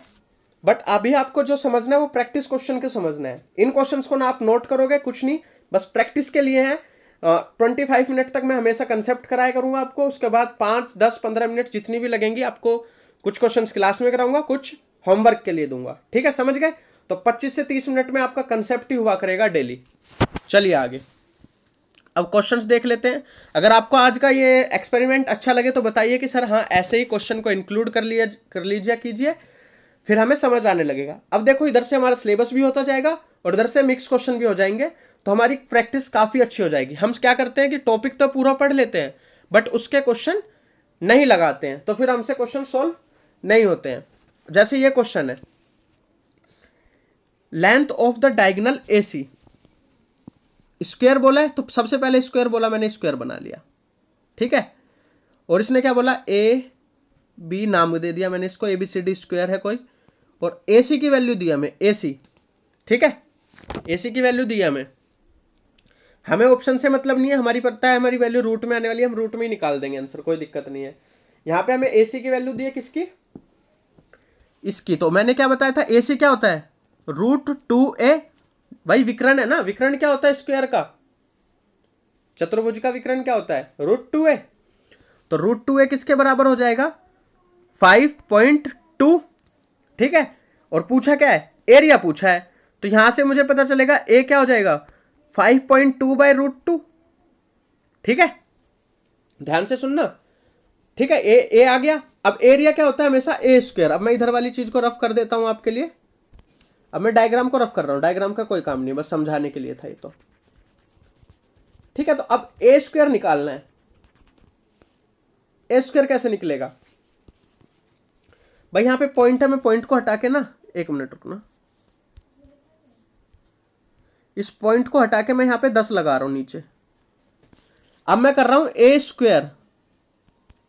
S1: बट अभी आपको जो समझना है वो प्रैक्टिस क्वेश्चन के समझना है। इन क्वेश्चंस को ना आप नोट करोगे कुछ नहीं, बस प्रैक्टिस के लिए है। 25 मिनट तक मैं हमेशा कंसेप्ट कराया करूंगा आपको, उसके बाद 5, 10, 15 मिनट जितनी भी लगेंगी आपको कुछ क्वेश्चंस क्लास में कराऊंगा, कुछ होमवर्क के लिए दूंगा, ठीक है, समझ गए। तो 25 से 30 मिनट में आपका कंसेप्ट ही हुआ करेगा डेली। चलिए आगे, अब क्वेश्चंस देख लेते हैं। अगर आपको आज का ये एक्सपेरिमेंट अच्छा लगे तो बताइए कि सर हाँ ऐसे ही क्वेश्चन को इंक्लूड कर लीजिए कीजिए, फिर हमें समझ आने लगेगा। अब देखो इधर से हमारा सिलेबस भी होता जाएगा और इधर से मिक्स क्वेश्चन भी हो जाएंगे, तो हमारी प्रैक्टिस काफ़ी अच्छी हो जाएगी। हम क्या करते हैं कि टॉपिक तो पूरा पढ़ लेते हैं बट उसके क्वेश्चन नहीं लगाते हैं, तो फिर हमसे क्वेश्चन सॉल्व नहीं होते हैं। जैसे ये क्वेश्चन है, length of the diagonal AC, square बोला है तो सबसे पहले स्क्वायर बोला, मैंने स्क्वायर बना लिया, ठीक है। और इसने क्या बोला, AB नाम दे दिया मैंने इसको, ABCD स्क्वायर है कोई, और AC की वैल्यू दी हमें AC, ठीक है। AC की वैल्यू दी हमें ऑप्शन से मतलब नहीं है, हमारी पता है हमारी वैल्यू रूट में आने वाली है, हम रूट में ही निकाल देंगे आंसर, कोई दिक्कत नहीं है। यहाँ पे हमें AC की वैल्यू दी है किसकी, इसकी। तो मैंने क्या बताया था, AC क्या होता है, √2a, भाई विकर्ण है ना, विकर्ण क्या होता है स्क्वायर का, चतुर्भुज का विकर्ण क्या होता है, √2a। तो √2a किसके बराबर हो जाएगा, 5.2, ठीक है। और पूछा क्या है, एरिया पूछा है, तो यहां से मुझे पता चलेगा a क्या हो जाएगा, 5.2/√2, ठीक है। ध्यान से सुनना, ठीक है। ए आ गया। अब एरिया क्या होता है हमेशा A²। अब मैं इधर वाली चीज को रफ कर देता हूं आपके लिए, अब मैं डायग्राम को रफ कर रहा हूं, डायग्राम का कोई काम नहीं, बस समझाने के लिए था ये तो, ठीक है। तो अब A² निकालना है, A² कैसे निकलेगा भाई, यहां पे पॉइंट है, मैं पॉइंट को हटा के ना, एक मिनट रुकना, इस पॉइंट को हटा के मैं यहां पे 10 लगा रहा हूं नीचे। अब मैं कर रहा हूं A²,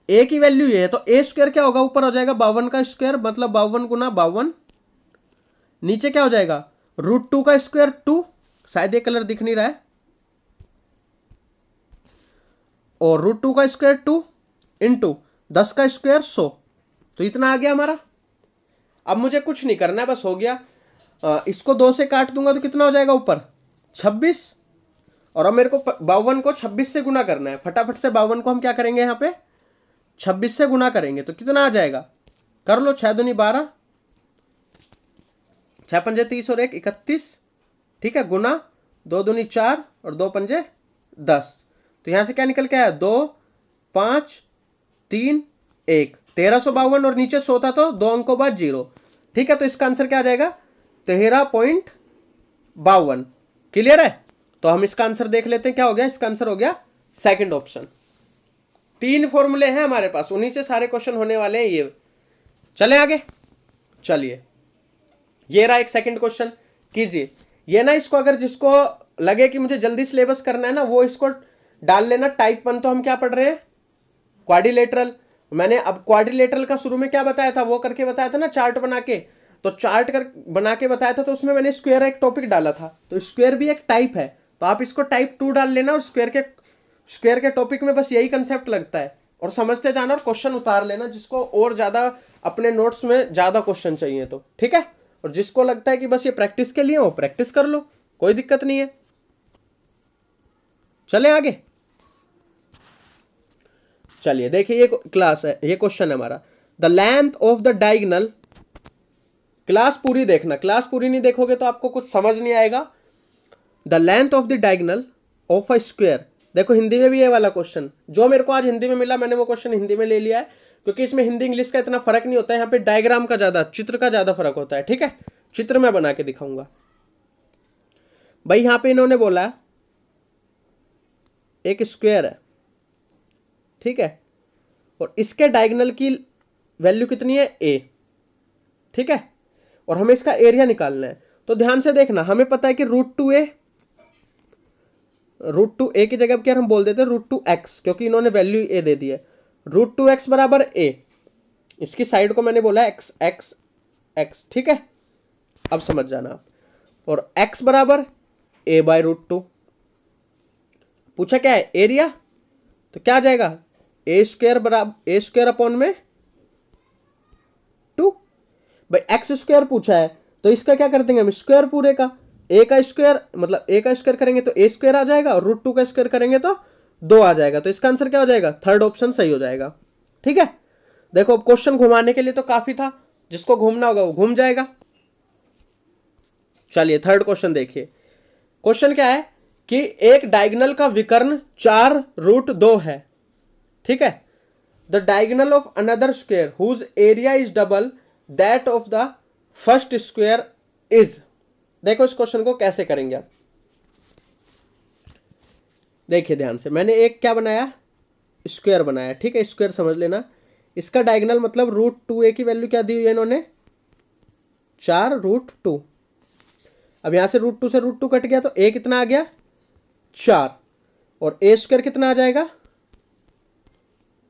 S1: A की वैल्यू ये है, तो A² क्या होगा, ऊपर हो जाएगा 52 का स्क्वायर, मतलब 52 गुना 52, नीचे क्या हो जाएगा, √2 का स्क्वायर 2, शायद ये कलर दिख नहीं रहा है, और √2 का स्क्वायर 2 इंटू 10 का स्क्वायर 100, तो इतना आ गया हमारा। अब मुझे कुछ नहीं करना है, बस हो गया। इसको 2 से काट दूंगा तो कितना हो जाएगा ऊपर, 26, और अब मेरे को 52 को 26 से गुना करना है। फटाफट से 52 को हम क्या करेंगे, यहाँ पे 26 से गुना करेंगे तो कितना आ जाएगा, कर लो, 6 दूनी 12, 6 पंजे 30 और 1 31, ठीक है, गुना 2 दूनी 4 और 2 पंजे 10, तो यहां से क्या निकल के आया, 2 5 3 1, 1352, और नीचे 100 था तो 2 अंकों बाद 0, ठीक है। तो इसका आंसर क्या आ जाएगा, 13.52, क्लियर है। तो हम इसका आंसर देख लेते हैं, क्या हो गया, इसका आंसर हो गया सेकंड ऑप्शन। 3 फॉर्मूले हैं हमारे पास, उन्हीं से सारे क्वेश्चन होने वाले हैं ये। चले आगे, चलिए ये रहा एक सेकंड क्वेश्चन, कीजिए ये ना, इसको अगर जिसको लगे कि मुझे जल्दी सिलेबस करना है ना, वो इसको डाल लेना। टाइप 1 तो हम क्या पढ़ रहे हैं, क्वाड्रिलेटरल। मैंने अब क्वाड्रिलेटरल का शुरू में क्या बताया था, वो करके बताया था ना, चार्ट बना के, तो चार्ट बना के बताया था, तो उसमें मैंने स्क्वायर एक टॉपिक डाला था, तो स्क्वायर भी एक टाइप है, तो आप इसको टाइप 2 डाल लेना, और स्क्वायर के टॉपिक में बस यही कंसेप्ट लगता है, और समझते जाना और क्वेश्चन उतार लेना, जिसको और ज्यादा अपने नोट्स में ज्यादा क्वेश्चन चाहिए तो, ठीक है। और जिसको लगता है कि बस ये प्रैक्टिस के लिए हो, प्रैक्टिस कर लो, कोई दिक्कत नहीं है। चले आगे, चलिए देखिए ये क्लास है, ये क्वेश्चन है हमारा, the length of the diagonal. Class पूरी देखना, क्लास पूरी नहीं देखोगे तो आपको कुछ समझ नहीं आएगा। The length of the diagonal of a square. देखो हिंदी में भी ये वाला क्वेश्चन, जो मेरे को आज हिंदी में मिला मैंने वो क्वेश्चन हिंदी में ले लिया है, क्योंकि इसमें हिंदी इंग्लिश का इतना फर्क नहीं होता है, यहाँ पे डायग्राम का ज्यादा, चित्र का ज्यादा फर्क होता है, ठीक है। चित्र में बना के दिखाऊंगा भाई। यहां पे इन्होंने बोला एक स्क्वायर है, ठीक है, और इसके डायगोनल की वैल्यू कितनी है, a, ठीक है, और हमें इसका एरिया निकालना है। तो ध्यान से देखना, हमें पता है कि √2a की जगह क्या हम बोल देते हैं √2x, क्योंकि इन्होंने वैल्यू a दे दी है। √2x बराबर a, इसकी साइड को मैंने बोला x x x, ठीक है, अब समझ जाना आप। और x बराबर a/√2। पूछा क्या है, एरिया, तो क्या आ जाएगा, a² बराबर a² अपॉन में 2। भाई x² पूछा है तो इसका क्या कर देंगे हम, स्क्वायर पूरे का, a का स्क्वायर मतलब a का स्क्वायर करेंगे तो a² आ जाएगा, और √2 का स्क्वायर करेंगे तो 2 आ जाएगा। तो इसका आंसर क्या हो जाएगा, थर्ड ऑप्शन सही हो जाएगा, ठीक है। देखो अब क्वेश्चन घुमाने के लिए तो काफी था, जिसको घूमना होगा वो घूम जाएगा। चलिए थर्ड क्वेश्चन देखिए। क्वेश्चन क्या है, कि एक डायगोनल का विकर्ण 4√2 है, ठीक है। The diagonal of another square whose area is double that of the first square is. देखो इस क्वेश्चन को कैसे करेंगे आप, देखिए ध्यान से। मैंने एक क्या बनाया, स्क्वायर बनाया, ठीक है। स्क्वायर समझ लेना। इसका डायगोनल मतलब √2a की वैल्यू क्या दी हुई है इन्होंने, 4√2। अब यहां से √2 से √2 कट गया तो a कितना आ गया, 4, और a स्क्वायर कितना आ जाएगा,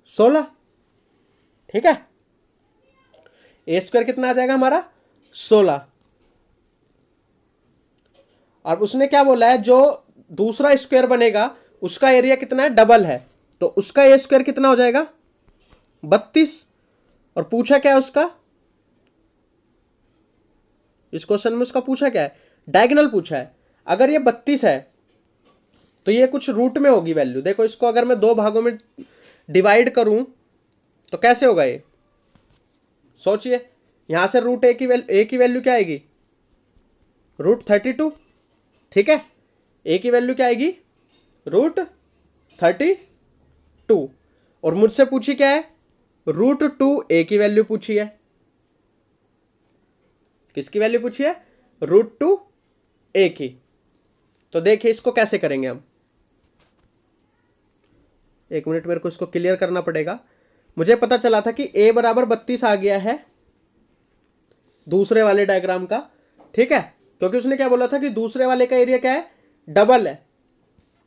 S1: 16, ठीक है। a स्क्वायर कितना आ जाएगा हमारा, 16। और उसने क्या बोला है, जो दूसरा स्क्वायर बनेगा उसका एरिया कितना है, डबल है, तो उसका a स्क्वायर कितना हो जाएगा, 32। और पूछा क्या है उसका, इस क्वेश्चन में उसका पूछा क्या है, डायगोनल पूछा है। अगर ये 32 है तो ये कुछ रूट में होगी वैल्यू। देखो इसको अगर मैं 2 भागों में डिवाइड करूं तो कैसे होगा ये, सोचिए। यहां से √a की वैल्यू क्या आएगी, √32, ठीक है। a की वैल्यू क्या आएगी, √32। और मुझसे पूछी क्या है, √2a की वैल्यू पूछी है। किसकी वैल्यू पूछी है, √2a की। तो देखिए इसको कैसे करेंगे हम, एक मिनट मेरे को इसको क्लियर करना पड़ेगा। मुझे पता चला था कि a बराबर 32 आ गया है दूसरे वाले डायग्राम का, ठीक है, क्योंकि उसने क्या बोला था कि दूसरे वाले का एरिया क्या है, डबल है।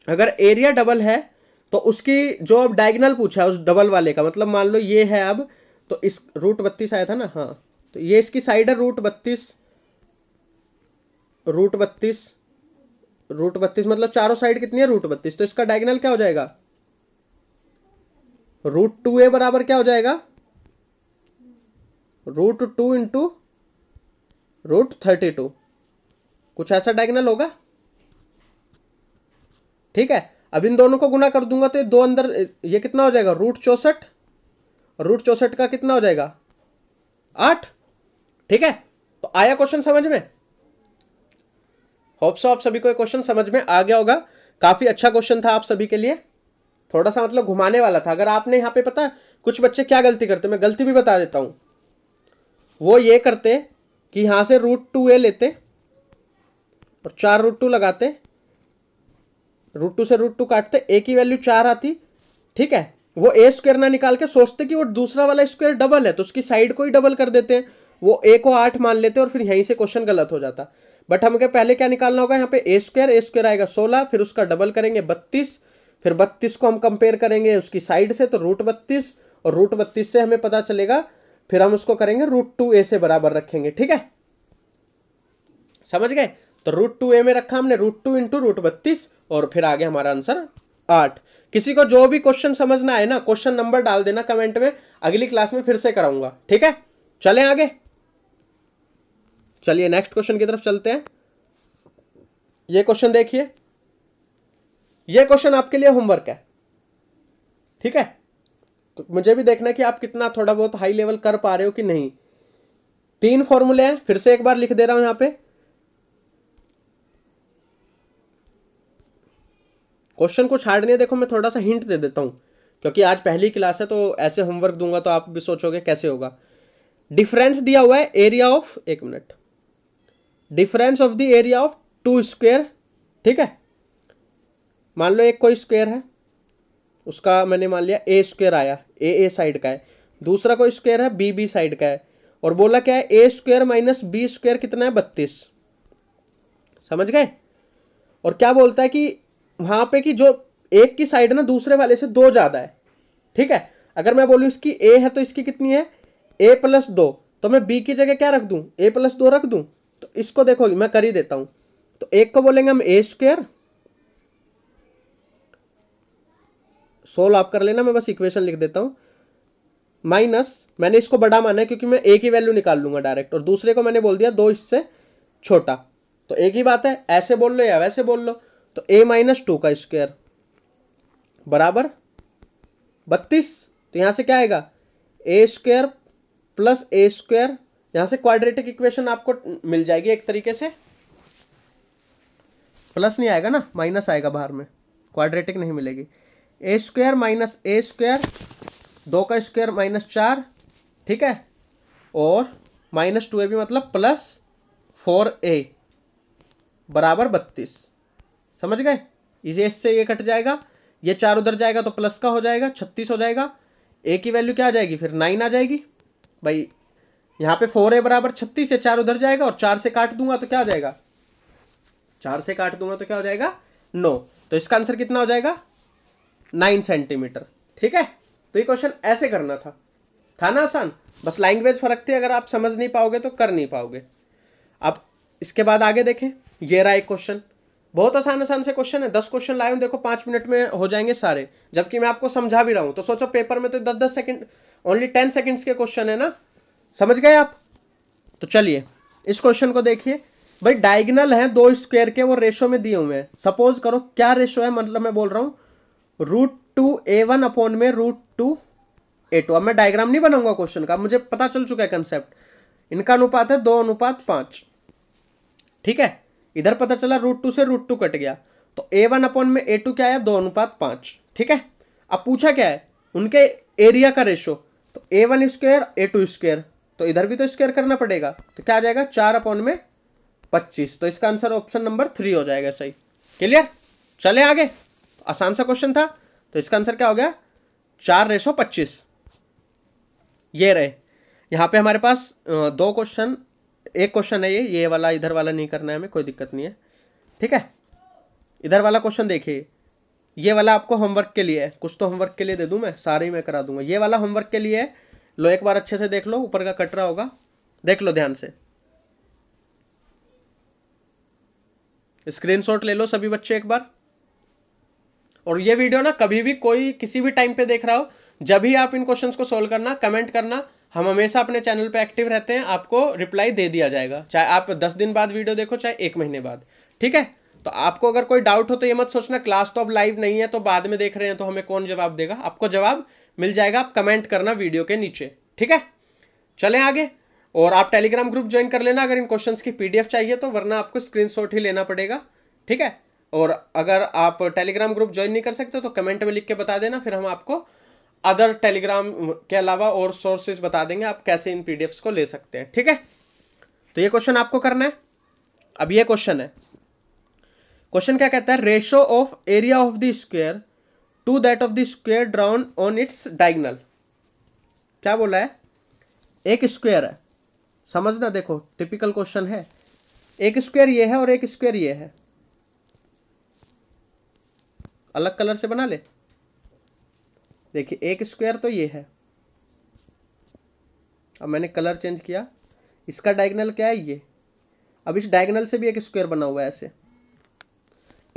S1: अगर एरिया डबल है तो उसकी जो अब डायगोनल पूछा है उस डबल वाले का, मतलब मान लो ये है अब, तो इस √32 आया था ना, हाँ, तो ये इसकी साइड है √32, √32 मतलब चारों साइड कितनी है, √32, तो इसका डायगोनल क्या हो जाएगा, √2a बराबर क्या हो जाएगा, √2 इंटू √32, कुछ ऐसा डायगोनल होगा, ठीक है। अब इन दोनों को गुना कर दूंगा तो ये दो अंदर, ये कितना हो जाएगा, √64, और √64 का कितना हो जाएगा, 8, ठीक है। तो आया क्वेश्चन समझ में, होप सो आप सभी को ये क्वेश्चन समझ में आ गया होगा। काफी अच्छा क्वेश्चन था आप सभी के लिए, थोड़ा सा मतलब घुमाने वाला था। अगर आपने यहाँ पे, पता कुछ बच्चे क्या गलती करते, मैं गलती भी बता देता हूं, वो ये करते कि यहां से √2a लेते और 4√2 लगाते, √2 से √2 काटते, a की वैल्यू 4 आती, ठीक है। वो a स्क्वायर ना निकाल के सोचते कि वो दूसरा वाला स्क्वायर डबल है तो उसकी साइड को ही डबल कर देते हैं, वो a को 8 मान लेते और फिर यहीं से क्वेश्चन गलत हो जाता। बट हमके पहले क्या निकालना होगा, यहाँ पे a स्क्वायर आएगा 16, फिर उसका डबल करेंगे 32, फिर 32 को हम कंपेयर करेंगे उसकी साइड से तो √32, और √32 से हमें पता चलेगा, फिर हम उसको करेंगे √2a से बराबर रखेंगे, ठीक है, समझ गए। तो √2a में रखा हमने √2 इंटू √32, और फिर आगे हमारा आंसर 8। किसी को जो भी क्वेश्चन समझना है ना, क्वेश्चन नंबर डाल देना कमेंट में, अगली क्लास में फिर से कराऊंगा, ठीक है। चलें आगे, चलिए नेक्स्ट क्वेश्चन की तरफ चलते हैं। ये क्वेश्चन देखिए, ये क्वेश्चन आपके लिए होमवर्क है, ठीक है। तो मुझे भी देखना है कि आप कितना थोड़ा बहुत हाई लेवल कर पा रहे हो कि नहीं। 3 फॉर्मूले हैं, फिर से एक बार लिख दे रहा हूं यहां पे। क्वेश्चन कुछ हार्ड नहीं है, देखो मैं थोड़ा सा हिंट दे देता हूं, क्योंकि आज पहली क्लास है तो ऐसे होमवर्क दूंगा तो आप भी सोचोगे कैसे होगा। डिफरेंस दिया हुआ है एरिया ऑफ, एक minute, difference of the area of 2 square, ठीक है। मान लो एक कोई स्क्वायर है, उसका मैंने मान लिया a स्क्वायर आया, a साइड का है, दूसरा कोई स्क्वायर है b साइड का है, और बोला क्या है, a square minus b square कितना है, 32, समझ गए। और क्या बोलता है कि वहां पे कि जो एक की साइड ना दूसरे वाले से 2 ज्यादा है, ठीक है। अगर मैं बोलूं इसकी a है तो इसकी कितनी है, a+2, तो मैं b की जगह क्या रख दूं, a+2 रख दूं। तो इसको देखो मैं कर ही देता हूं, तो एक को बोलेंगे हम a स्क्वायर, सोल्व आप कर लेना, मैं बस इक्वेशन लिख देता हूं, माइनस, मैंने इसको बड़ा माना है क्योंकि मैं a की वैल्यू निकाल लूंगा डायरेक्ट, और दूसरे को मैंने बोल दिया 2 इससे छोटा, तो एक ही बात है, ऐसे बोल लो या वैसे बोल लो। तो a-2 का स्क्वायर बराबर 32, तो यहां से क्या आएगा, a square plus a square, यहां से क्वाड्रेटिक इक्वेशन आपको मिल जाएगी एक तरीके से। प्लस नहीं आएगा ना, माइनस आएगा बाहर में, क्वाड्रेटिक नहीं मिलेगी। ए स्क्वायर माइनस ए स्क्वायर, 2 का स्क्वायर माइनस 4, ठीक है, और माइनस 2ab मतलब प्लस 4a बराबर 32। समझ गए? इसे इससे ये कट जाएगा, ये 4 उधर जाएगा तो प्लस का हो जाएगा, 36 हो जाएगा। ए की वैल्यू क्या आ जाएगी फिर 9 आ जाएगी भाई। यहाँ पे 4a बराबर 36 है, 4 उधर जाएगा और 4 से काट दूंगा तो क्या आ जाएगा, 4 से काट दूंगा तो क्या हो जाएगा 9। तो इसका आंसर कितना हो जाएगा 9 सेंटीमीटर। ठीक है, तो ये क्वेश्चन ऐसे करना था ना आसान, बस लैंग्वेज फर्क थी, अगर आप समझ नहीं पाओगे तो कर नहीं पाओगे। अब इसके बाद आगे देखें, ये रहा एक क्वेश्चन, बहुत आसान से क्वेश्चन है, 10 क्वेश्चन लाए हूं, देखो 5 मिनट में हो जाएंगे सारे, जबकि मैं आपको समझा भी रहा हूं। तो सोचो पेपर में तो 10-10 सेकंड, ओनली 10 सेकंड्स के क्वेश्चन है ना, समझ गए आप? तो चलिए इस क्वेश्चन को देखिए भाई, डायगोनल है 2 स्क्वायर के, वो रेशो में दिए हुए हैं। सपोज करो क्या रेशो है, मतलब मैं बोल रहा हूं √2a1 अपॉन में √2a2। अब मैं डायग्राम नहीं बनाऊंगा क्वेश्चन का, मुझे पता चल चुका है कंसेप्ट। इनका अनुपात है 2:5। ठीक है, इधर पता चला √2 से √2 कट गया, तो a1 अपॉन में a2 क्या है 2:5। ठीक है, अब पूछा क्या है उनके एरिया का रेशो, तो a1 स्क्वायर a2 स्क्वायर, तो इधर भी तो स्क्वायर करना पड़ेगा, तो क्या आ जाएगा 4/25। तो इसका आंसर ऑप्शन नंबर 3 हो जाएगा सही। क्लियर? चले आगे, आसान सा क्वेश्चन था, तो इसका आंसर क्या हो गया 4/25। ये रहे, यहाँ पे हमारे पास 2 क्वेश्चन, एक क्वेश्चन है ये वाला, इधर वाला नहीं करना है हमें, कोई दिक्कत नहीं है। ठीक है, इधर वाला क्वेश्चन देखिए, ये वाला आपको होमवर्क के लिए है, कुछ तो होमवर्क के लिए दे दूं मैं, सारे ही मैं करा दूंगा। ये वाला होमवर्क के लिए है, लो एक बार अच्छे से देख लो, ऊपर का कट रहा होगा, देख लो ध्यान से, स्क्रीनशॉट ले लो सभी बच्चे एक बार। और ये वीडियो ना कभी भी कोई किसी भी टाइम पे देख रहा हो, जब भी आप इन क्वेश्चंस को सोल्व करना, कमेंट करना, हम हमेशा अपने चैनल पे एक्टिव रहते हैं, आपको रिप्लाई दे दिया जाएगा, चाहे आप 10 दिन बाद वीडियो देखो, चाहे 1 महीने बाद। ठीक है, तो आपको अगर कोई डाउट हो तो ये मत सोचना क्लास तो अब लाइव नहीं है तो बाद में देख रहे हैं तो हमें कौन जवाब देगा, आपको जवाब मिल जाएगा, आप कमेंट करना वीडियो के नीचे। ठीक है, चलें आगे। और आप टेलीग्राम ग्रुप ज्वाइन कर लेना अगर इन क्वेश्चंस की पीडीएफ चाहिए तो, वरना आपको स्क्रीनशॉट ही लेना पड़ेगा। ठीक है, और अगर आप टेलीग्राम ग्रुप ज्वाइन नहीं कर सकते तो कमेंट में लिख के बता देना, फिर हम आपको अदर टेलीग्राम के अलावा और सोर्सेज बता देंगे आप कैसे इन पीडीएफ्स को ले सकते हैं। ठीक है, तो ये क्वेश्चन आपको करना है। अब ये क्वेश्चन है, क्वेश्चन क्या कहता है, ratio of area of the square to that of the square drawn on its diagonal. क्या बोला है, एक स्क्वायर है, समझना, देखो टिपिकल क्वेश्चन है, एक स्क्वायर ये है और एक स्क्वायर ये है, अलग कलर से बना ले, देखिए एक स्क्वायर तो ये है, अब मैंने कलर चेंज किया, इसका डायगोनल क्या है ये, अब इस डायगोनल से भी एक स्क्वायर बना हुआ है ऐसे,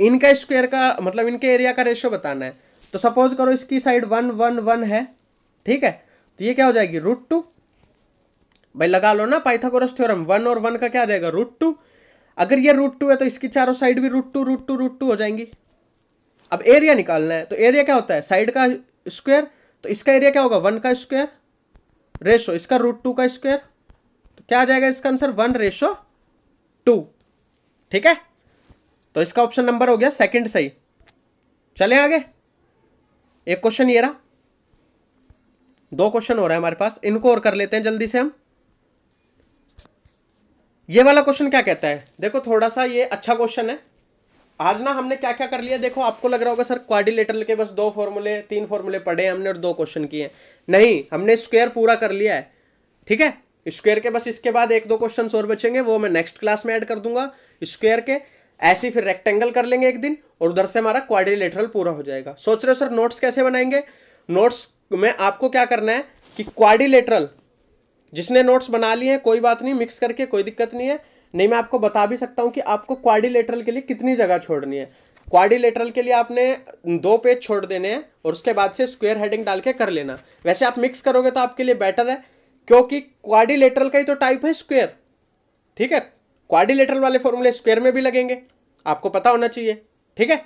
S1: इनका स्क्वायर का मतलब इनके एरिया का रेशो बताना है। तो सपोज करो इसकी साइड 1 1 1 है, ठीक है, तो ये क्या हो जाएगी √2, भाई लगा लो ना पाइथागोरस थ्योरम, 1 और 1 का क्या आ जाएगा √2। अगर ये √2 है तो इसकी चारों साइड भी √2 हो जाएंगी। अब एरिया निकालना है, तो एरिया क्या होता है साइड का स्क्वायर, तो इसका एरिया क्या होगा 1 का स्क्वायर रेशो इसका √2 का स्क्वायर, तो क्या आ जाएगा इसका आंसर 1:2। ठीक है, तो इसका ऑप्शन नंबर हो गया सेकंड सही। चले आगे, एक क्वेश्चन ये रहा, 2 क्वेश्चन हो रहा है हमारे पास, इनको और कर लेते हैं जल्दी से हम। ये वाला क्वेश्चन क्या कहता है, देखो थोड़ा सा ये अच्छा क्वेश्चन है। आज ना हमने क्या क्या कर लिया, देखो आपको लग रहा होगा सर क्वाड्रिलेटरल के बस 2 फॉर्मूले 3 फॉर्मूले पढ़े हमने और 2 क्वेश्चन किए, नहीं, हमने स्क्वायर पूरा कर लिया है। ठीक है, स्क्वायर के बस इसके बाद 1-2 क्वेश्चन और बचेंगे, वो मैं नेक्स्ट क्लास में ऐड कर दूंगा स्क्वायर के। ऐसे फिर रेक्टेंगल कर लेंगे एक दिन, और उधर से हमारा क्वाड्रिलेटरल पूरा हो जाएगा। सोच रहे हो सर नोट्स कैसे बनाएंगे, नोट्स में आपको क्या करना है कि क्वाड्रिलेटरल, जिसने नोट्स बना लिए हैं कोई बात नहीं, मिक्स करके कोई दिक्कत नहीं है, नहीं मैं आपको बता भी सकता हूं कि आपको क्वाड्रिलेटरल के लिए कितनी जगह छोड़नी है। क्वाड्रिलेटरल के लिए आपने 2 पेज छोड़ देने हैं और उसके बाद से स्क्वायर हेडिंग डाल के कर लेना। वैसे आप मिक्स करोगे तो आपके लिए बेटर है, क्योंकि क्वाड्रिलेटरल का ही तो टाइप है स्क्वायर। ठीक है, क्वाड्रिलेटरल वाले फॉर्मूले स्क्वायर में भी लगेंगे, आपको पता होना चाहिए। ठीक है,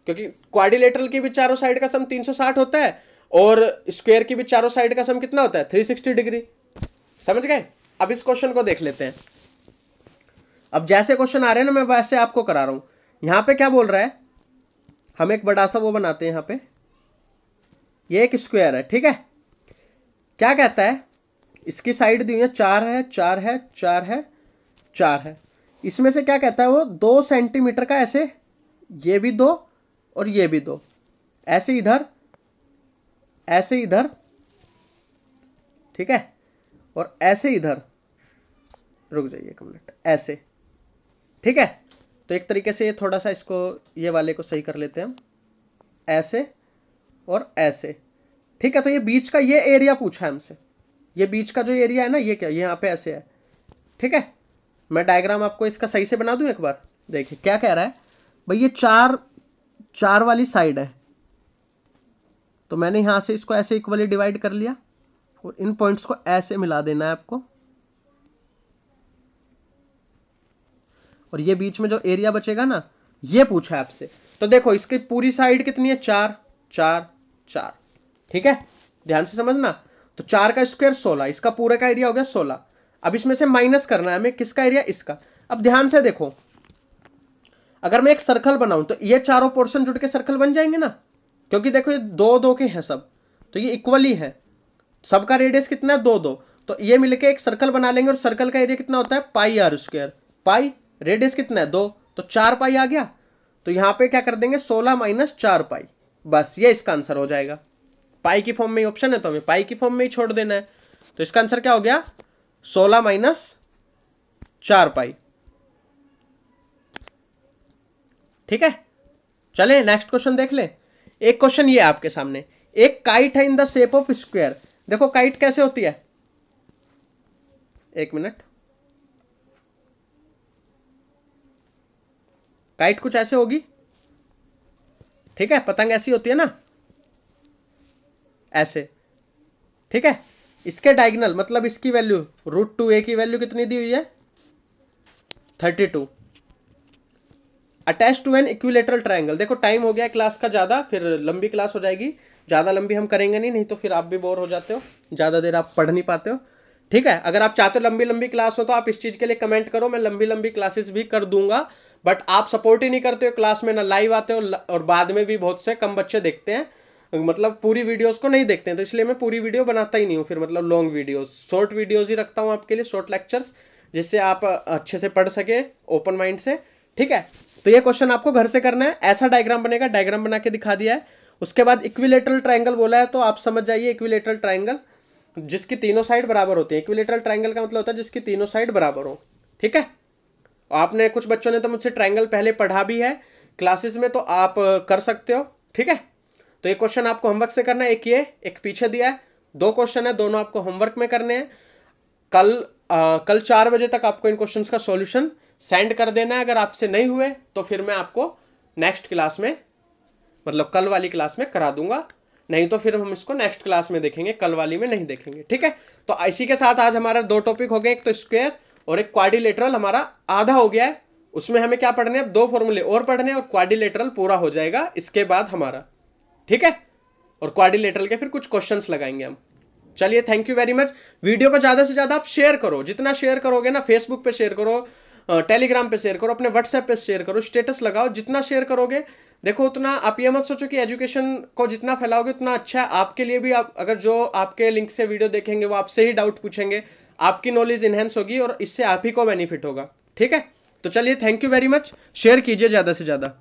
S1: क्योंकि क्वाड्रिलेटरल की भी चारों साइड का सम 360 होता है और स्क्वायर की भी चारों साइड का सम कितना होता है 360 डिग्री। समझ गए? अब इस क्वेश्चन को देख लेते हैं। अब जैसे क्वेश्चन आ रहे हैं ना मैं वैसे आपको करा रहा हूं। यहाँ पे क्या बोल रहा है, हम एक बड़ा सा वो बनाते हैं यहाँ पे, ये एक स्क्वायर है, ठीक है। क्या कहता है, इसकी साइड दी हुई है 4 है 4 है 4 है 4 है, इसमें से क्या कहता है वो 2 सेंटीमीटर का ऐसे, ये भी 2 और ये भी 2, ऐसे इधर ऐसे इधर, ठीक है, और ऐसे इधर, रुक जाइए एक मिनट, ऐसे, ठीक है। तो एक तरीके से ये थोड़ा सा इसको, ये वाले को सही कर लेते हैं हम, ऐसे और ऐसे, ठीक है। तो ये बीच का ये एरिया पूछा है हमसे, ये बीच का जो एरिया है ना, ये क्या, ये यहाँ पे ऐसे है, ठीक है। मैं डायग्राम आपको इसका सही से बना दूं एक बार, देखिए क्या कह रहा है भाई, ये 4 वाली साइड है, तो मैंने यहाँ से इसको ऐसे इक्वली डिवाइड कर लिया और इन पॉइंट्स को ऐसे मिला देना है आपको, और ये बीच में जो एरिया बचेगा ना, ये पूछा है आपसे। तो देखो इसकी पूरी साइड कितनी है, 4 4 4, ठीक है, ध्यान से समझना। तो 4 का स्क्वायर 16, इसका पूरे का एरिया हो गया 16। अब इसमें से माइनस करना है हमें, किसका एरिया, इसका। अब ध्यान से देखो, अगर मैं एक सर्कल बनाऊं तो ये चारों पोर्शन जुड़ के सर्कल बन जाएंगे ना, क्योंकि देखो ये 2 2 के हैं सब, तो ये इक्वली है, सबका रेडियस कितना है 2 2, तो ये मिलके एक सर्कल बना लेंगे, और सर्कल का एरिया कितना होता है पाई आर स्क्वायर, पाई रेडियस कितना है 2, तो 4 पाई आ गया। तो यहाँ पे क्या कर देंगे 16 माइनस 4 पाई, बस ये इसका आंसर हो जाएगा। पाई की फॉर्म में ही ऑप्शन है तो हमें पाई की फॉर्म में ही छोड़ देना है। तो इसका आंसर क्या हो गया 16 माइनस 4 पाई, ठीक है। चले नेक्स्ट क्वेश्चन देख ले। एक क्वेश्चन ये आपके सामने, एक काइट है in the shape of square. देखो काइट कैसे होती है, एक मिनट, काइट कुछ ऐसे होगी, ठीक है, पतंग ऐसी होती है ना, ऐसे, ठीक है। इसके डायगोनल मतलब इसकी वैल्यू √2a की वैल्यू कितनी दी हुई है 32, attach to an equilateral triangle. देखो टाइम हो गया क्लास का ज़्यादा, फिर लंबी क्लास हो जाएगी, ज़्यादा लंबी हम करेंगे नहीं तो फिर आप भी बोर हो जाते हो, ज़्यादा देर आप पढ़ नहीं पाते हो, ठीक है। अगर आप चाहते हो लंबी लंबी क्लास हो तो आप इस चीज़ के लिए कमेंट करो, मैं लंबी लंबी क्लासेस भी कर दूंगा, बट आप सपोर्ट ही नहीं करते हो, क्लास में ना लाइव आते हो, और बाद में भी बहुत से कम बच्चे देखते हैं, मतलब पूरी वीडियोस को नहीं देखते हैं, तो इसलिए मैं पूरी वीडियो बनाता ही नहीं हूँ फिर, मतलब लॉन्ग वीडियोस, शॉर्ट वीडियोस ही रखता हूँ आपके लिए, शॉर्ट लेक्चर्स, जिससे आप अच्छे से पढ़ सके ओपन माइंड से, ठीक है। तो ये क्वेश्चन आपको घर से करना है, ऐसा डायग्राम बनेगा, डायग्राम बना के दिखा दिया है। उसके बाद इक्विलेटरल ट्रायंगल बोला है, तो आप समझ जाइए इक्विलेटरल ट्रायंगल जिसकी तीनों साइड बराबर होती है, इक्विलेटरल ट्रायंगल का मतलब होता है जिसकी तीनों साइड बराबर हो, ठीक है। आपने कुछ बच्चों ने तो मुझसे ट्रायंगल पहले पढ़ा भी है क्लासेस में, तो आप कर सकते हो, ठीक है। तो ये क्वेश्चन आपको होमवर्क से करना है, एक ये एक पीछे दिया है, 2 क्वेश्चन है, दोनों आपको होमवर्क में करने हैं। कल 4 बजे तक आपको इन क्वेश्चंस का सॉल्यूशन सेंड कर देना है। अगर आपसे नहीं हुए तो फिर मैं आपको नेक्स्ट क्लास में, मतलब कल वाली क्लास में करा दूंगा, नहीं तो फिर हम इसको नेक्स्ट क्लास में देखेंगे, कल वाली में नहीं देखेंगे, ठीक है। तो इसी के साथ आज हमारा 2 टॉपिक हो गए, एक तो स्क्वायर और एक क्वाड्रिलेटरल हमारा आधा हो गया है। उसमें हमें क्या पढ़ने हैं, 2 फॉर्मूले और पढ़ने हैं, और क्वाड्रिलेटरल पूरा हो जाएगा इसके बाद हमारा, ठीक है। और क्वाड्रिलेटरल के फिर कुछ क्वेश्चंस लगाएंगे हम। चलिए thank you very much. Video को ज़्यादा से ज़्यादा आप शेयर करो, जितना शेयर करोगे ना, फेसबुक पे शेयर करो, टेलीग्राम पे शेयर करो, अपने व्हाट्सएप पे शेयर करो, स्टेटस लगाओ, जितना शेयर करोगे देखो उतना, आप ये मत सोचो कि एजुकेशन को जितना फैलाओगे उतना अच्छा है आपके लिए भी। आप अगर जो आपके लिंक से वीडियो देखेंगे वो आपसे ही डाउट पूछेंगे, आपकी नॉलेज इन्हेंस होगी और इससे आप ही को बेनिफिट होगा, ठीक है। तो चलिए thank you very much, share कीजिए ज़्यादा से ज़्यादा।